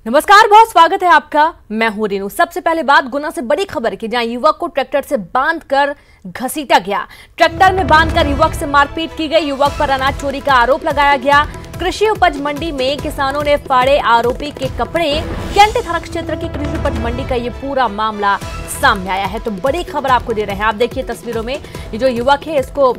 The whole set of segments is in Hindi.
नमस्कार, बहुत स्वागत है आपका। मैं हूं रेनू। सबसे पहले बात गुना से बड़ी खबर की, जहां युवक को ट्रैक्टर से बांधकर घसीटा गया। ट्रैक्टर में बांधकर युवक से मारपीट की गई। युवक पर अनाज चोरी का आरोप लगाया गया। कृषि उपज मंडी में किसानों ने फाड़े आरोपी के कपड़े। कैंटी थाना क्षेत्र की कृषि उपज मंडी का ये पूरा मामला सामने आया है। तो बड़ी खबर आपको दे रहे हैं। आप देखिए तस्वीरों में, ये जो युवक है इसको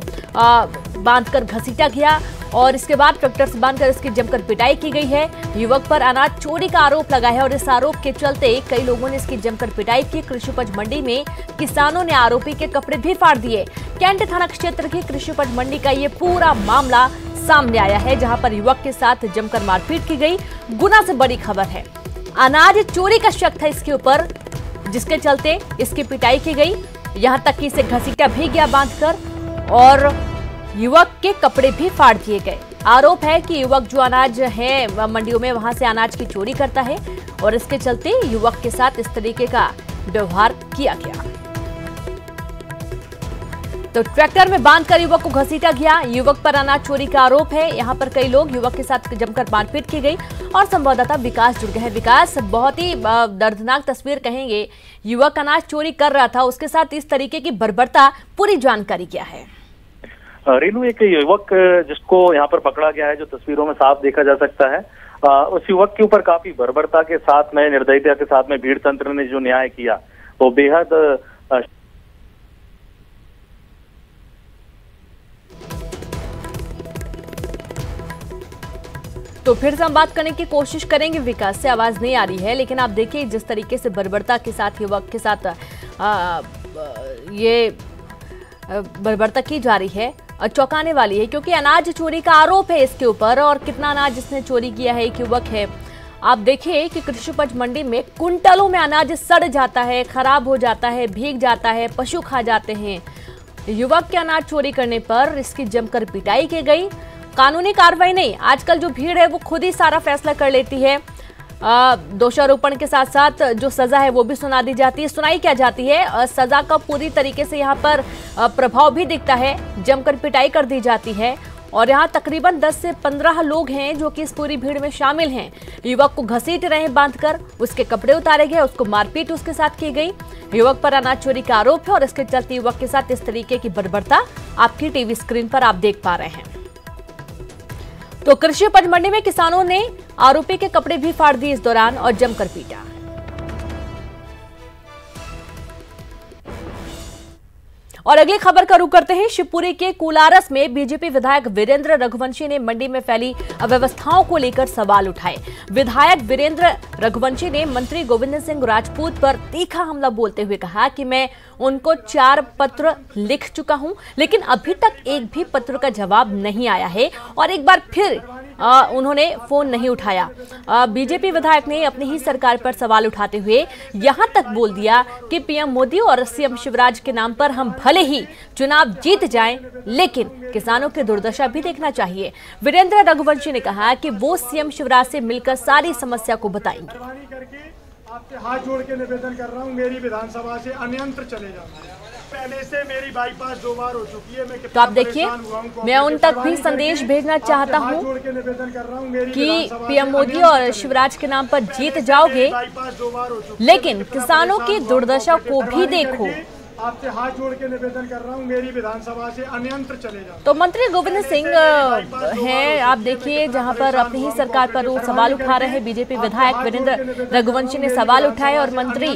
बांधकर घसीटा गया और इसके बाद ट्रैक्टर से बांधकर इसकी जमकर पिटाई की गई है। युवक पर अनाज चोरी का आरोप लगा है और इस आरोप के चलते कई लोगों ने इसकी जमकर पिटाई की। कृषि उपज मंडी में किसानों ने आरोपी के कपड़े भी फाड़ दिए। कैंटी थाना क्षेत्र की कृषि उपज मंडी का ये पूरा मामला सामने आया है, जहां पर युवक के साथ जमकर मारपीट की गई। गुना से बड़ी खबर है, अनाज चोरी का शक था इसके ऊपर, जिसके चलते इसकी पिटाई की गई। यहां तक कि इसे घसीटा भी गया बांधकर और युवक के कपड़े भी फाड़ दिए गए। आरोप है कि युवक जो अनाज है मंडियों में, वहां से अनाज की चोरी करता है और इसके चलते युवक के साथ इस तरीके का व्यवहार किया गया। तो ट्रैक्टर में बांधकर युवक को घसीटा गया। युवक पर अनाज चोरी का आरोप है। यहां पर कई लोग, युवक के साथ जमकर मारपीट की गई और संवाददाता विकास जुड़ गए हैं। विकास, बहुत ही दर्दनाक तस्वीर कहेंगे। युवक अनाज चोरी कर रहा था, उसके साथ इस तरीके की बर्बरता, पूरी जानकारी क्या है? रेनू, एक युवक जिसको यहाँ पर पकड़ा गया है, जो तस्वीरों में साफ देखा जा सकता है, उस युवक के ऊपर काफी बर्बरता के साथ में, निर्दयता के साथ में भीड़ तंत्र ने जो न्याय किया वो बेहद तो फिर से हम बात करने की कोशिश करेंगे। विकास से आवाज नहीं आ रही है, लेकिन आप देखिए जिस तरीके से बर्बरता के साथ युवक के साथ ये बर्बरता की जा रही है, चौंकाने वाली है, क्योंकि अनाज चोरी का आरोप है इसके ऊपर। और कितना अनाज इसने चोरी किया है, एक युवक है। आप देखिए कि कृषि उपज मंडी में कुंटलों में अनाज सड़ जाता है, खराब हो जाता है, भीग जाता है, पशु खा जाते हैं। युवक के अनाज चोरी करने पर इसकी जमकर पिटाई की गई। कानूनी कार्रवाई नहीं, आजकल जो भीड़ है वो खुद ही सारा फैसला कर लेती है। दोषारोपण के साथ साथ जो सजा है वो भी सुना दी जाती है। सुनाई क्या जाती है, सजा का पूरी तरीके से यहाँ पर प्रभाव भी दिखता है। जमकर पिटाई कर दी जाती है और यहाँ तकरीबन 10 से 15 लोग हैं जो कि इस पूरी भीड़ में शामिल हैं। युवक को घसीट रहे हैं बांधकर, उसके कपड़े उतारे गए, उसको मारपीट उसके साथ की गई। युवक पर अनाज चोरी का आरोप है और इसके चलते युवक के साथ इस तरीके की बर्बरता आपकी टीवी स्क्रीन पर आप देख पा रहे हैं। तो कृषि उपज मंडी में किसानों ने आरोपी के कपड़े भी फाड़ दिए इस दौरान और जमकर पीटा। और अगली खबर का रुख करते हैं। शिवपुरी के कुलारस में बीजेपी विधायक वीरेंद्र रघुवंशी ने मंडी में फैली अव्यवस्थाओं को लेकर सवाल उठाए। विधायक वीरेंद्र रघुवंशी ने मंत्री गोविंद सिंह राजपूत पर तीखा हमला बोलते हुए कहा कि मैं उनको 4 पत्र लिख चुका हूं, लेकिन अभी तक एक भी पत्र का जवाब नहीं आया है और एक बार फिर उन्होंने फोन नहीं उठाया। बीजेपी विधायक ने अपनी ही सरकार पर सवाल उठाते हुए यहां तक बोल दिया कि पीएम मोदी और सीएम शिवराज के नाम पर हम भले ही चुनाव जीत जाएं, लेकिन किसानों की दुर्दशा भी देखना चाहिए। वीरेंद्र रघुवंशी ने कहा कि वो सीएम शिवराज से मिलकर सारी समस्या को बताएंगे। आपसे हाथ जोड़ के निवेदन कर रहा हूं, मेरी विधानसभा से अन्यंत्र चले जाओ। पहले से मेरी बाईपास 2 बार हो चुकी है। तो आप देखिए, मैं उन तक भी संदेश भेजना चाहता हूं कि पीएम मोदी और शिवराज के नाम पर जीत जाओगे, लेकिन किसानों की दुर्दशा को भी देखो। आपसे हाथ जोड़ के निवेदन कर रहा हूं, मेरी विधानसभा से अन्यंत्र चले जाओ। तो मंत्री गोविंद सिंह हैं, आप देखिए, जहां पर अपनी ही सरकार पर वो सवाल उठा रहे हैं। बीजेपी विधायक वीरेंद्र रघुवंशी ने सवाल उठाए और मंत्री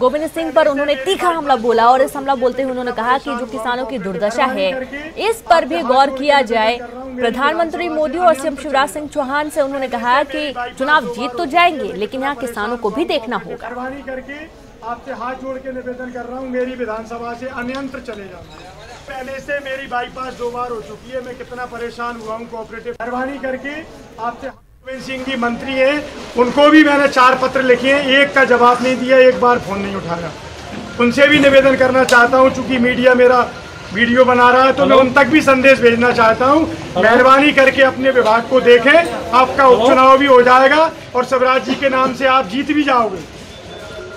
गोविंद सिंह पर उन्होंने तीखा हमला बोला और इस हमला बोलते हुए उन्होंने कहा कि जो किसानों की दुर्दशा है इस पर भी गौर किया जाए। प्रधानमंत्री मोदी और सीएम शिवराज सिंह चौहान से उन्होंने कहा कि चुनाव जीत तो जाएंगे, लेकिन यहाँ किसानों को भी देखना होगा। आपसे हाथ जोड़ के निवेदन कर रहा हूं, मेरी विधानसभा से अन्यंत्र चले जाओ। पहले से मेरी बाईपास 2 बार हो चुकी है। मैं कितना परेशान हुआ हूं। कोऑपरेटिव मेहरबानी करके आपसे, गोविंद सिंह जी मंत्री हैं, उनको भी मैंने 4 पत्र लिखे हैं, एक का जवाब नहीं दिया, एक बार फोन नहीं उठाया। उनसे भी निवेदन करना चाहता हूं, चूंकि मीडिया मेरा वीडियो बना रहा है तो मैं उन तक भी संदेश भेजना चाहता हूं। मेहरबानी करके अपने विभाग को देखें, आपका उपचुनाव भी हो जाएगा और शिवराज जी के नाम से आप जीत भी जाओगे।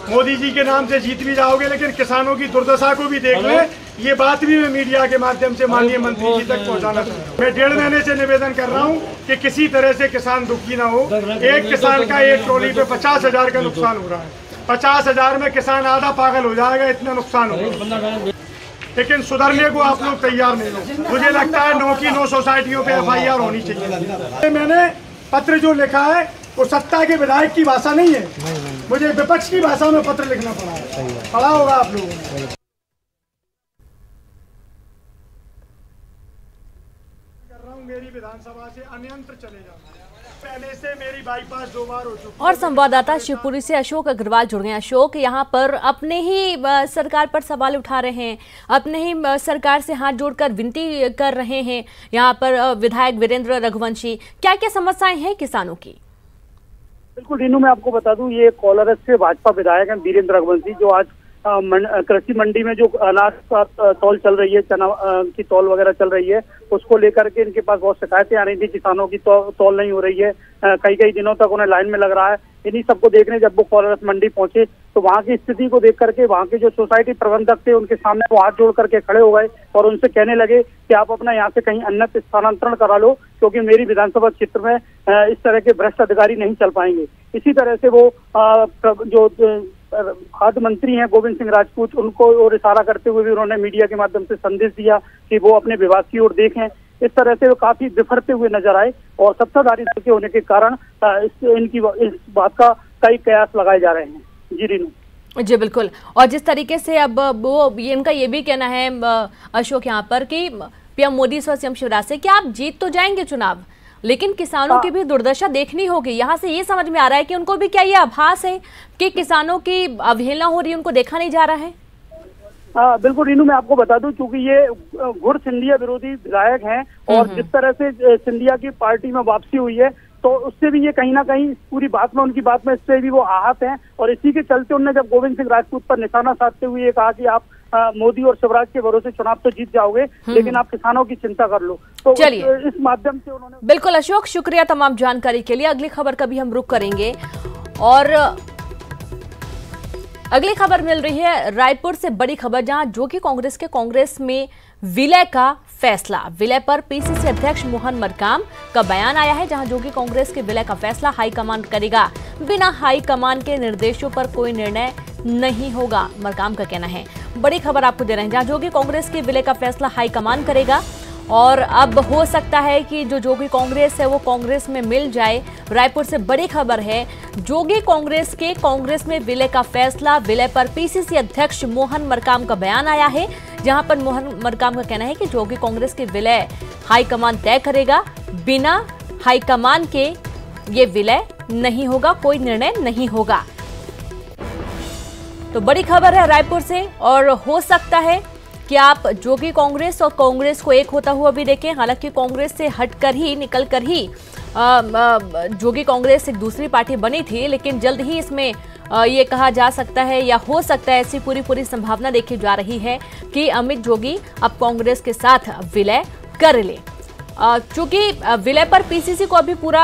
मोदी जी के नाम से जीत भी जाओगे, लेकिन किसानों की दुर्दशा को भी देख लें। ये बात भी मैं मीडिया के माध्यम से माननीय मंत्री जी तक पहुंचाना चाहता हूँ। मैं 1.5 महीने से निवेदन कर रहा हूँ कि किसी तरह से किसान दुखी ना हो। एक किसान का एक ट्रॉली पे 50,000 का नुकसान हो रहा है। 50,000 में किसान आधा पागल हो जाएगा, इतना नुकसान होगा। लेकिन सुधरने को आप लोग तैयार नहीं हो। मुझे लगता है 9 की 9 सोसाइटियों पे FIR होनी चाहिए। मैंने पत्र जो लिखा है वो सत्ता के विधायक की भाषा नहीं है, मुझे विपक्ष की भाषा में पत्र लिखना पड़ा है। पढ़ा होगा आप लोगों ने। कर रहा हूँ मेरी विधानसभा से अन्यंत्र चले जाना। पहले से मेरी बाईपास 2 बार हो चुकी है। और संवाददाता शिवपुरी से अशोक अग्रवाल जुड़ गए। अशोक, यहाँ पर अपने ही सरकार पर सवाल उठा रहे हैं, अपने ही सरकार से हाथ जोड़कर विनती कर रहे हैं यहाँ पर विधायक वीरेंद्र रघुवंशी। क्या क्या समस्याएं हैं किसानों की? बिल्कुल रीनू, मैं आपको बता दूं, ये कोलारस से भाजपा विधायक हैं वीरेंद्र रघुवंशी, जो आज कृषि मंडी में जो अनाज का तौल चल रही है, चना की तौल वगैरह चल रही है, उसको लेकर के इनके पास बहुत शिकायतें आ रही थी। किसानों की तौल नहीं हो रही है, कई दिनों तक उन्हें लाइन में लग रहा है। इन्हीं सबको देखने जब वो कोलारस मंडी पहुंचे तो वहां की स्थिति को देख करके वहां के जो सोसाइटी प्रबंधक थे उनके सामने वो हाथ जोड़ करके खड़े हो गए और उनसे कहने लगे कि आप अपना यहाँ से कहीं अन्यत्र स्थानांतरण करा लो, क्योंकि मेरी विधानसभा क्षेत्र में इस तरह के भ्रष्ट अधिकारी नहीं चल पाएंगे। इसी तरह से वो जो खाद्य मंत्री हैं गोविंद सिंह राजपूत, उनको और इशारा करते हुए भी उन्होंने मीडिया के माध्यम से संदेश दिया कि वो अपने विभाग की ओर देखें। इस तरह से वो काफी बिफरते हुए नजर आए और सत्ताधारी दल के होने के कारण इस बात का कई कयास लगाए जा रहे हैं। जी रीनू। जी बिल्कुल। और जिस तरीके से अब वो इनका ये भी कहना है अशोक यहाँ पर कि पीएम मोदी स्व सीएम शिवराज से कि आप जीत तो जाएंगे चुनाव, लेकिन किसानों की भी दुर्दशा देखनी होगी। यहाँ से ये समझ में आ रहा है कि उनको भी क्या ये आभास है कि किसानों की अवहेलना हो रही है, उनको देखा नहीं जा रहा है? बिल्कुल रीनू, मैं आपको बता दूं, क्योंकि ये घुर सिंधिया विरोधी विधायक हैं और जिस तरह से सिंधिया की पार्टी में वापसी हुई है तो उससे भी ये कहीं ना कहीं पूरी बात में, उनकी बात में इससे भी वो आहत हैं। और इसी के चलते उन्होंने जब गोविंद सिंह राजपूत पर निशाना साधते हुए ये कहा कि आप मोदी और शिवराज के भरोसे चुनाव तो जीत जाओगे, लेकिन आप किसानों की चिंता कर लो। तो चलिए, इस माध्यम से उन्होंने। बिल्कुल अशोक, शुक्रिया तमाम जानकारी के लिए। अगली खबर का भी हम रुख करेंगे और अगली खबर मिल रही है रायपुर से, बड़ी खबर, जहां जोगी कांग्रेस में विलय का फैसला। विलय पर पीसीसी अध्यक्ष मोहन मरकाम का बयान आया है, जहां जोगी कांग्रेस के विलय का फैसला हाईकमान करेगा। बिना हाईकमान के निर्देशों पर कोई निर्णय नहीं होगा, मरकाम का कहना है। बड़ी खबर आपको दे रहे हैं, जहां जोगी कांग्रेस के विलय का फैसला हाईकमान करेगा और अब हो सकता है कि जो जोगी कांग्रेस है वो कांग्रेस में मिल जाए। रायपुर से बड़ी खबर है, जोगी कांग्रेस में विलय का फैसला। विलय पर पीसीसी अध्यक्ष मोहन मरकाम का बयान आया है, जहां पर मोहन मरकाम का कहना है कि जोगी कांग्रेस के विलय हाईकमान तय करेगा। बिना हाईकमान के ये विलय नहीं होगा, कोई निर्णय नहीं होगा। तो बड़ी खबर है रायपुर से और हो सकता है कि आप जोगी कांग्रेस और कांग्रेस को एक होता हुआ भी देखें। हालांकि कांग्रेस से हटकर ही, निकलकर ही जोगी कांग्रेस एक दूसरी पार्टी बनी थी, लेकिन जल्द ही इसमें ये कहा जा सकता है या हो सकता है, ऐसी पूरी संभावना देखी जा रही है कि अमित जोगी अब कांग्रेस के साथ विलय कर ले। चूंकि विलय पर पीसीसी को अभी पूरा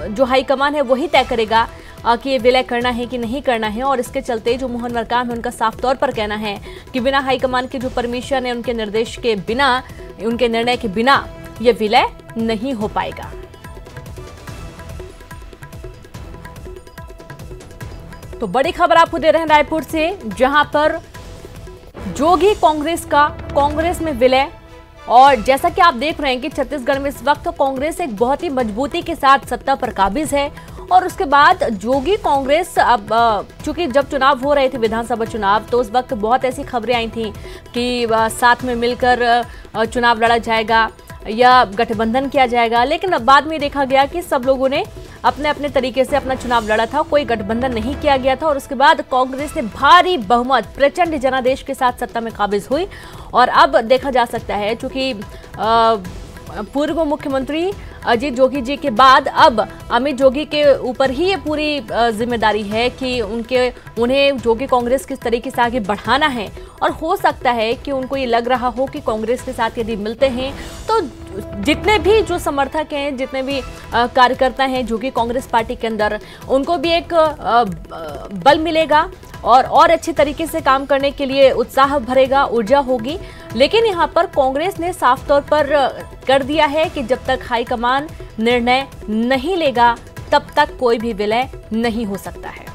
जो हाईकमान है वही तय करेगा कि ये विलय करना है कि नहीं करना है। और इसके चलते जो मोहन मरकाम है, उनका साफ तौर पर कहना है कि बिना हाईकमान के जो परमिशन है, उनके निर्देश के बिना, उनके निर्णय के बिना ये विलय नहीं हो पाएगा। तो बड़ी खबर आपको दे रहे हैं रायपुर से, जहां पर जोगी कांग्रेस में विलय। और जैसा कि आप देख रहे हैं कि छत्तीसगढ़ में इस वक्त कांग्रेस एक बहुत ही मजबूती के साथ सत्ता पर काबिज है। और उसके बाद जोगी कांग्रेस, अब चूंकि जब चुनाव हो रहे थे विधानसभा चुनाव, तो उस वक्त बहुत ऐसी खबरें आई थी कि साथ में मिलकर चुनाव लड़ा जाएगा या गठबंधन किया जाएगा। लेकिन अब बाद में देखा गया कि सब लोगों ने अपने अपने तरीके से अपना चुनाव लड़ा था, कोई गठबंधन नहीं किया गया था। और उसके बाद कांग्रेस ने भारी बहुमत, प्रचंड जनादेश के साथ सत्ता में काबिज हुई। और अब देखा जा सकता है, चूंकि पूर्व मुख्यमंत्री अजीत जोगी जी के बाद अब अमित जोगी के ऊपर ही ये पूरी जिम्मेदारी है कि उन्हें जोगी कांग्रेस किस तरीके से आगे बढ़ाना है। और हो सकता है कि उनको ये लग रहा हो कि कांग्रेस के साथ यदि मिलते हैं तो जितने भी जो समर्थक हैं, जितने भी कार्यकर्ता हैं जोगी कांग्रेस पार्टी के अंदर, उनको भी एक बल मिलेगा और अच्छी तरीके से काम करने के लिए उत्साह भरेगा, ऊर्जा होगी। लेकिन यहाँ पर कांग्रेस ने साफ तौर पर कर दिया है कि जब तक हाईकमान निर्णय नहीं लेगा तब तक कोई भी विलय नहीं हो सकता है।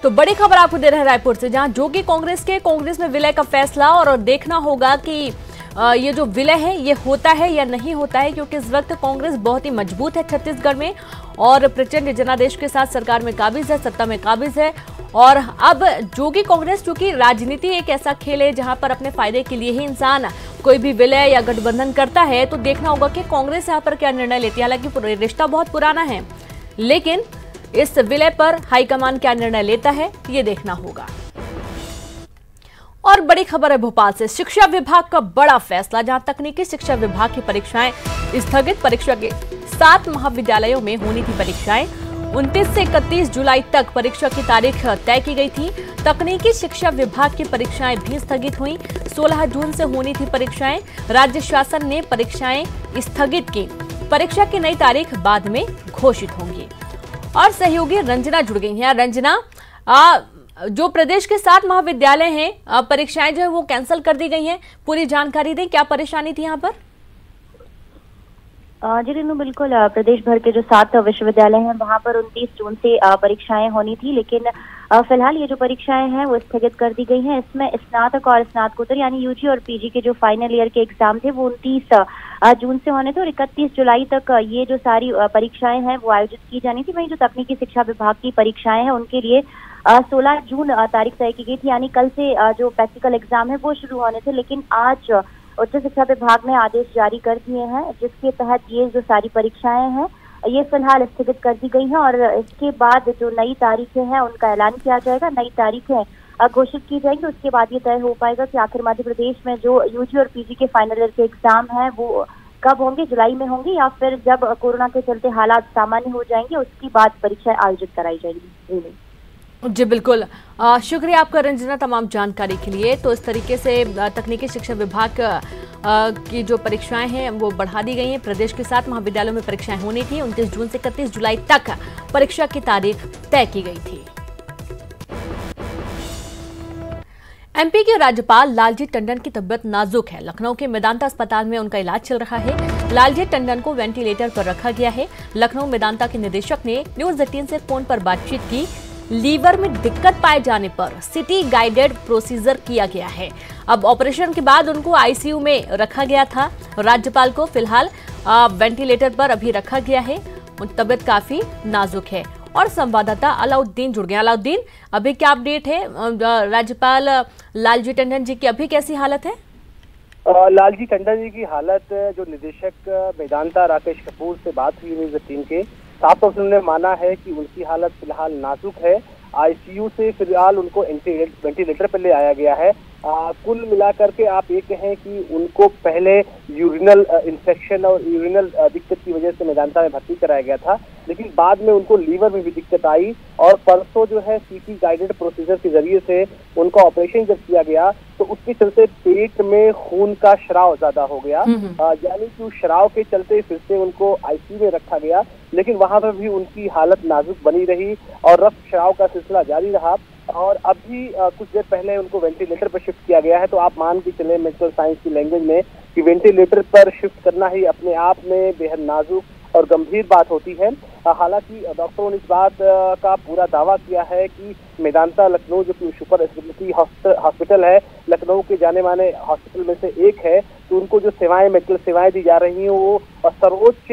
तो बड़ी खबर आपको दे रहे हैं रायपुर से, जहां जोगी कांग्रेस में विलय का फैसला, और देखना होगा कि ये जो विलय है ये होता है या नहीं होता है, क्योंकि इस वक्त कांग्रेस बहुत ही मजबूत है छत्तीसगढ़ में और प्रचंड जनादेश के साथ सरकार में काबिज है, सत्ता में काबिज है। और अब जोगी कांग्रेस, चूंकि राजनीति एक ऐसा खेल है जहां पर अपने फायदे के लिए ही इंसान कोई भी विलय या गठबंधन करता है, तो देखना होगा कि कांग्रेस यहाँ पर क्या निर्णय लेती है। हालांकि रिश्ता बहुत पुराना है, लेकिन इस विलय पर हाईकमान क्या निर्णय लेता है ये देखना होगा। और बड़ी खबर है भोपाल से, शिक्षा विभाग का बड़ा फैसला, जहां तकनीकी शिक्षा विभाग की परीक्षाएं स्थगित। परीक्षा के 7 महाविद्यालयों में होनी थी परीक्षाएं। 29 से 31 जुलाई तक परीक्षा की तारीख तय की गई थी। तकनीकी शिक्षा विभाग की परीक्षाएं भी स्थगित हुई। 16 जून से होनी थी परीक्षाएं। राज्य शासन ने परीक्षाएं स्थगित की। परीक्षा की नई तारीख बाद में घोषित होंगी। और सहयोगी रंजना जुड़ गई हैं। रंजना, जो प्रदेश के 7 महाविद्यालय हैं, परीक्षाएं जो है वो कैंसिल कर दी गई हैं, पूरी जानकारी दें, क्या परेशानी थी यहाँ पर? जी रेनू, बिल्कुल प्रदेश भर के जो 7 विश्वविद्यालय हैं वहां पर 29 जून से परीक्षाएं होनी थी, लेकिन फिलहाल ये जो परीक्षाएं हैं वो स्थगित कर दी गई हैं। इसमें स्नातक और स्नातकोत्तर यानी यूजी और पीजी के जो फाइनल ईयर के एग्जाम थे वो 29 जून से होने थे और 31 जुलाई तक ये जो सारी परीक्षाएं हैं वो आयोजित की जानी थी। वहीं जो तकनीकी शिक्षा विभाग की परीक्षाएं हैं उनके लिए 16 जून तारीख तय की गई थी, यानी कल से जो प्रैक्टिकल एग्जाम है वो शुरू होने थे। लेकिन आज उच्च शिक्षा विभाग ने आदेश जारी कर दिए हैं, जिसके तहत ये जो सारी परीक्षाएं हैं ये फिलहाल स्थगित कर दी गई हैं और इसके बाद जो नई तारीखें हैं उनका ऐलान किया जाएगा। नई तारीखें घोषित की जाएंगी, उसके बाद ये तय हो पाएगा कि आखिर मध्य प्रदेश में जो यूजी और पीजी के फाइनल ईयर के एग्जाम हैं वो कब होंगे, जुलाई में होंगे या फिर जब कोरोना के चलते हालात सामान्य हो जाएंगे उसके बाद परीक्षाएं आयोजित कराई जाएंगी। जी बिल्कुल, शुक्रिया आपका रंजना तमाम जानकारी के लिए। तो इस तरीके से तकनीकी शिक्षा विभाग की जो परीक्षाएं हैं वो बढ़ा दी गई हैं। प्रदेश के 7 महाविद्यालयों में परीक्षाएं होनी थी। 29 जून से 31 जुलाई तक परीक्षा की तारीख तय की गई थी। एमपी के राज्यपाल लालजी टंडन की तबीयत नाजुक है। लखनऊ के मेदांता अस्पताल में उनका इलाज चल रहा है। लालजी टंडन को वेंटिलेटर पर रखा गया है। लखनऊ मेदांता के निदेशक ने न्यूज 18 से फोन पर बातचीत की। लीवर में दिक्कत पाए जाने पर सिटी गाइडेड प्रोसीजर किया गया है। अब ऑपरेशन के बाद उनको आईसीयू में रखा गया था। राज्यपाल को फिलहाल वेंटिलेटर पर अभी रखा गया है। तबीयत काफी नाजुक है। और संवाददाता अलाउद्दीन जुड़ गया। अलाउद्दीन, अभी क्या अपडेट है? राज्यपाल लालजी टंडन जी की अभी कैसी हालत है? लालजी टंडन जी की हालत, जो निदेशक मेदांता राकेश कपूर से बात हुई न्यूज 18 के, साफ तौर से उन्होंने माना है कि उनकी हालत फिलहाल नाजुक है। आईसीयू से फिलहाल उनको वेंटिलेटर पर ले आया गया है। कुल मिलाकर के आप ये कहें कि उनको पहले यूरिनल इन्फेक्शन और यूरिनल दिक्कत की वजह से मेदांता में भर्ती कराया गया था, लेकिन बाद में उनको लीवर में भी दिक्कत आई और परसों जो है सीटी गाइडेड प्रोसीजर के जरिए से उनका ऑपरेशन जब किया गया तो उसके चलते पेट में खून का श्राव ज्यादा हो गया, यानी कि उस श्राव के चलते फिर से उनको आईसीयू में रखा गया, लेकिन वहां पर भी उनकी हालत नाजुक बनी रही और रक्त श्राव का सिलसिला जारी रहा। और अभी कुछ देर पहले उनको वेंटिलेटर पर शिफ्ट किया गया है। तो आप मान के चले मेडिकल साइंस की लैंग्वेज में कि वेंटिलेटर पर शिफ्ट करना ही अपने आप में बेहद नाजुक और गंभीर बात होती है। हालांकि डॉक्टरों ने इस बात का पूरा दावा किया है कि मेदांता लखनऊ जो कि सुपर स्पेशलिटी हॉस्पिटल है, लखनऊ के जाने माने हॉस्पिटल में से एक है, तो उनको जो सेवाएं मेडिकल सेवाएं दी जा रही हैं वो सर्वोच्च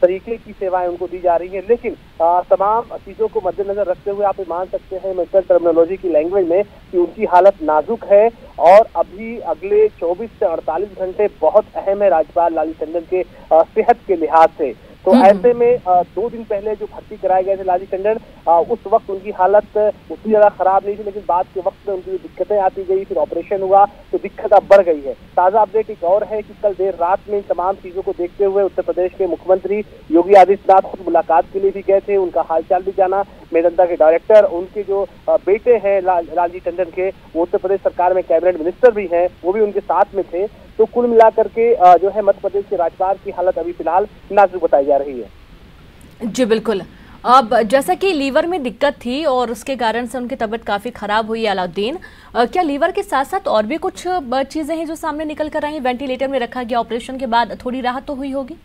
तरीके की सेवाएं उनको दी जा रही हैं। लेकिन तमाम चीजों को मद्देनजर रखते हुए आप मान सकते हैं मेडिकल टर्मिनोलॉजी की लैंग्वेज में कि उनकी हालत नाजुक है और अभी अगले 24 से 48 घंटे बहुत अहम है राज्यपाल लालजी टंडन के सेहत के लिहाज से। तो ऐसे में 2 दिन पहले जो भर्ती कराए गए थे लालजी टंडन, उस वक्त उनकी हालत उतनी ज्यादा खराब नहीं थी, लेकिन बाद के वक्त में उनकी दिक्कतें आती गई, फिर ऑपरेशन हुआ तो दिक्कत अब बढ़ गई है। ताजा अपडेट एक और है कि कल देर रात में इन तमाम चीजों को देखते हुए उत्तर प्रदेश के मुख्यमंत्री योगी आदित्यनाथ खुद मुलाकात के लिए भी गए थे, उनका हालचाल भी जाना। मेदांता के डायरेक्टर, उनके जो बेटे हैं लालजी टंडन के, वो उत्तर प्रदेश सरकार में कैबिनेट मिनिस्टर भी हैं, वो भी उनके साथ में थे। तो कुल मिलाकर के जो है मध्य प्रदेश के राज्यपाल की हालत अभी फिलहाल नाजुक बताई जा रही है। जी बिल्कुल। अब जैसा कि लीवर में दिक्कत थी और उसके कारण से उनकी तबीयत काफी खराब हुई अलाउद्दीन, क्या लीवर के साथ साथ और भी कुछ चीजें हैं जो सामने निकल कर आई? वेंटिलेटर में रखा गया, ऑपरेशन के बाद थोड़ी राहत तो हुई होगी?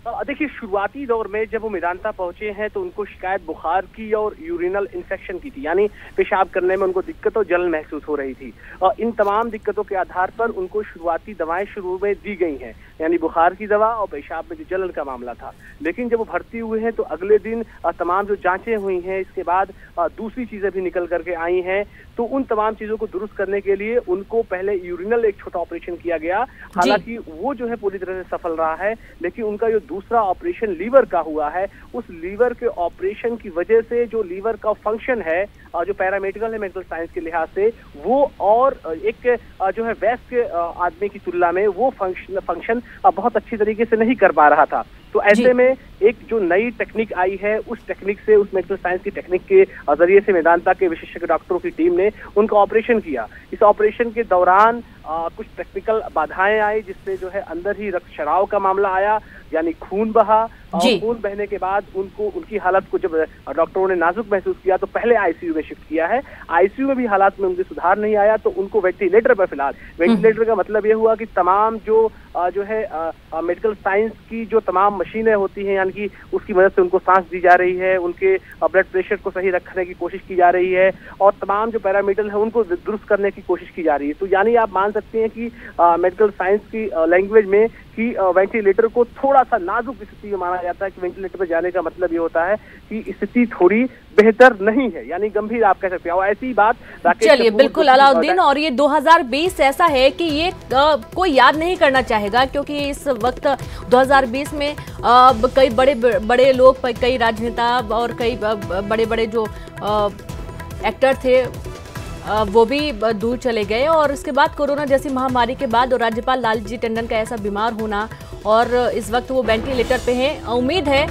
देखिए, शुरुआती दौर में जब वो मेदांता पहुंचे हैं तो उनको शिकायत बुखार की और यूरिनल इन्फेक्शन की थी, यानी पेशाब करने में उनको दिक्कत और जलन महसूस हो रही थी। इन तमाम दिक्कतों के आधार पर उनको शुरुआती दवाएं शुरू में दी गई हैं, यानी बुखार की दवा और पेशाब में जो जलन का मामला था। लेकिन जब वो भर्ती हुए हैं तो अगले दिन तमाम जो जांचें हुई हैं, इसके बाद दूसरी चीजें भी निकल करके आई हैं। तो उन तमाम चीजों को दुरुस्त करने के लिए उनको पहले यूरिनल एक छोटा ऑपरेशन किया गया, हालांकि वो जो है पूरी तरह से सफल रहा है। लेकिन उनका जो दूसरा ऑपरेशन लीवर का हुआ है, उस लीवर के ऑपरेशन की वजह से जो लीवर का फंक्शन है, जो पैरामेडिकल है मेडिकल साइंस के लिहाज से, वो और एक जो है वयस्क आदमी की तुलना में वो फंक्शन बहुत अच्छी तरीके से नहीं कर पा रहा था। तो ऐसे में एक जो नई टेक्निक आई है, उस टेक्निक से, उस मेडिकल साइंस की टेक्निक के जरिए से मेदांता के विशेषज्ञ डॉक्टरों की टीम ने उनका ऑपरेशन किया। इस ऑपरेशन के दौरान कुछ टेक्निकल बाधाएं आई, जिससे जो है अंदर ही रक्तस्राव का मामला आया, यानी खून बहा। और खून बहने के बाद उनकी हालत को जब डॉक्टरों ने नाजुक महसूस किया तो पहले आईसीयू में शिफ्ट किया है। आईसीयू में भी हालात में उनके सुधार नहीं आया तो उनको वेंटिलेटर पर फिलहाल, वेंटिलेटर का मतलब यह हुआ कि तमाम जो है मेडिकल साइंस की जो तमाम मशीनें होती हैं, यानी कि उसकी मदद से उनको सांस दी जा रही है, उनके ब्लड प्रेशर को सही रखने की कोशिश की जा रही है और तमाम जो पैरामीटर है उनको दुरुस्त करने की कोशिश की जा रही है। तो यानी आप मान सकते हैं कि मेडिकल साइंस की लैंग्वेज में कि वेंटिलेटर को थोड़ा सा नाजुक स्थिति में माना जाता है, कि वेंटिलेटर पर जाने का मतलब ये होता है कि स्थिति थोड़ी बेहतर नहीं है, यानी गंभीर आप कह सकते हो। ऐसी बात चलिए बिल्कुल अलाउद्दीन, और ये 2020 ऐसा है कि ये कोई याद नहीं करना चाहेगा, क्योंकि इस वक्त 2020 में कई बड़े लोग, कई राजनेता और कई बड़े बड़े जो एक्टर थे वो भी दूर चले गए। और इसके बाद कोरोना जैसी महामारी के बाद और राज्यपाल लालजी टंडन का ऐसा बीमार होना, और इस वक्त वो वेंटिलेटर पे हैं। उम्मीद है